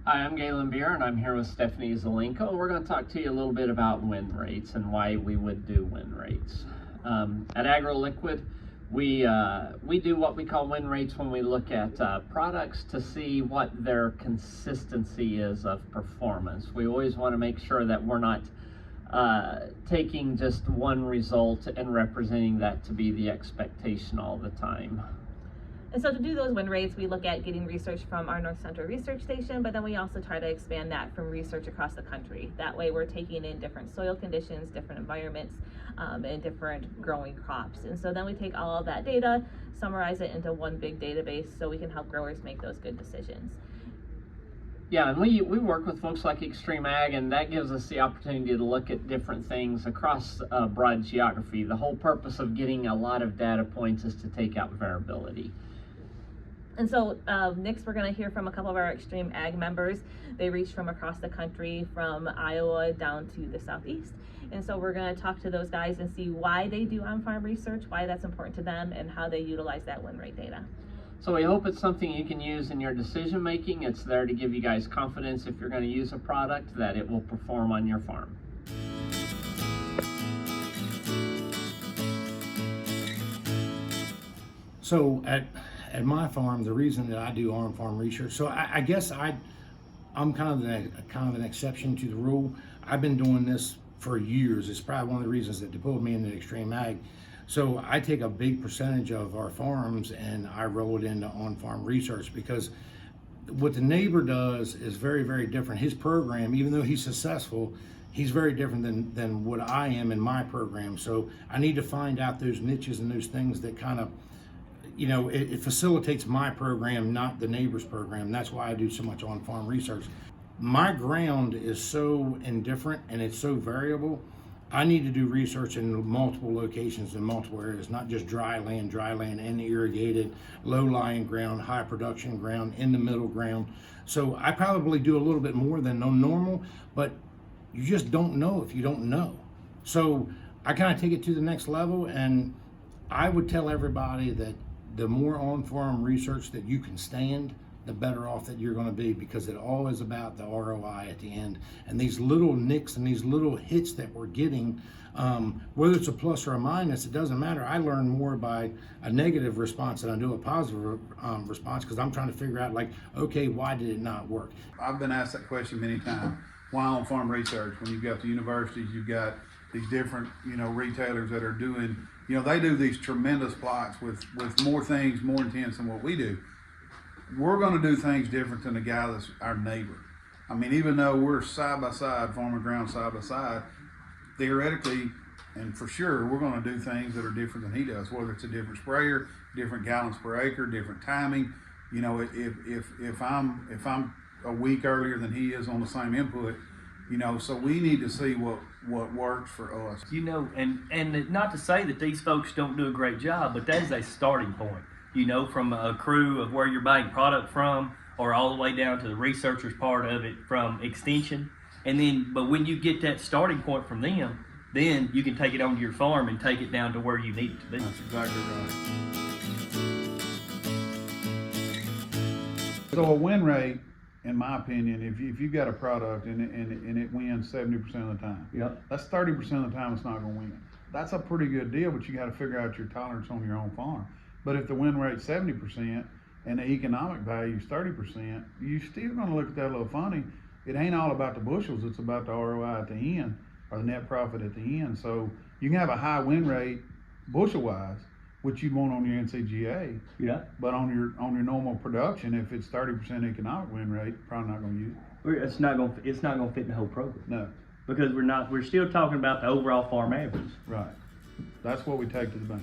Hi, I'm Galen Beer, and I'm here with Stephanie Zelenko. We're going to talk to you a little bit about win rates and why we would do win rates. At AgroLiquid, we do what we call win rates when we look at products to see what their consistency is of performance. We always want to make sure that we're not taking just one result and representing that to be the expectation all the time. And so to do those win rates, we look at getting research from our North Central Research Station, but then we also try to expand that from research across the country. That way we're taking in different soil conditions, different environments, and different growing crops. And so then we take all of that data, summarize it into one big database so we can help growers make those good decisions. Yeah, and we work with folks like Extreme Ag, and that gives us the opportunity to look at different things across broad geography. The whole purpose of getting a lot of data points is to take out variability. And so next we're going to hear from a couple of our Extreme Ag members. They reached from across the country, from Iowa down to the southeast. And so we're going to talk to those guys and see why they do on-farm research, why that's important to them, and how they utilize that win rate data. So we hope it's something you can use in your decision making. It's there to give you guys confidence if you're going to use a product that it will perform on your farm. So at my farm, the reason that I do on-farm research, so I guess I'm kind of an exception to the rule. I've been doing this for years. It's probably one of the reasons that they pulled me into Extreme Ag. So I take a big percentage of our farms and I roll it into on-farm research, because what the neighbor does is very, very different. His program, even though he's successful, he's very different than what I am in my program. So I need to find out those niches and those things that kind of, it facilitates my program, not the neighbor's program. That's why I do so much on-farm research. My ground is so indifferent and it's so variable. I need to do research in multiple locations in multiple areas, not just dry land and irrigated, low-lying ground, high production ground, in the middle ground. So I probably do a little bit more than normal, but you just don't know if you don't know. So I kind of take it to the next level, and I would tell everybody that the more on-farm research that you can stand, the better off that you're going to be, because it all is about the ROI at the end. And these little nicks and these little hits that we're getting, whether it's a plus or a minus, it doesn't matter. I learn more by a negative response than I do a positive response, because I'm trying to figure out, like, okay, why did it not work? I've been asked that question many times. Why on-farm research? When you've got the universities, you've got these different, retailers that are doing, they do these tremendous plots with more things, more intense than what we do. We're going to do things different than the guy that's our neighbor. I mean, even though we're side by side, farming ground side by side, theoretically and for sure, we're going to do things that are different than he does. Whether it's a different sprayer, different gallons per acre, different timing. If I'm a week earlier than he is on the same input, so we need to see what works for us. And not to say that these folks don't do a great job, but that is a starting point. From a crew of where you're buying product from, or all the way down to the researchers part of it from extension. But when you get that starting point from them, then you can take it onto your farm and take it down to where you need it to be. That's exactly right. So a win rate, in my opinion, if you've got a product and it wins 70% of the time, Yep. that's 30% of the time it's not going to win. That's a pretty good deal, but you got to figure out your tolerance on your own farm. But if the win rate's 70% and the economic value is 30%, you're still going to look at that a little funny. It ain't all about the bushels; it's about the ROI at the end, or the net profit at the end. So you can have a high win rate bushel-wise, which you want on your NCGA. Yeah. But on your normal production, if it's 30% economic win rate, probably not going to use it. It's not going to fit in the whole program. No. Because we're still talking about the overall farm average. Right. That's what we take to the bank.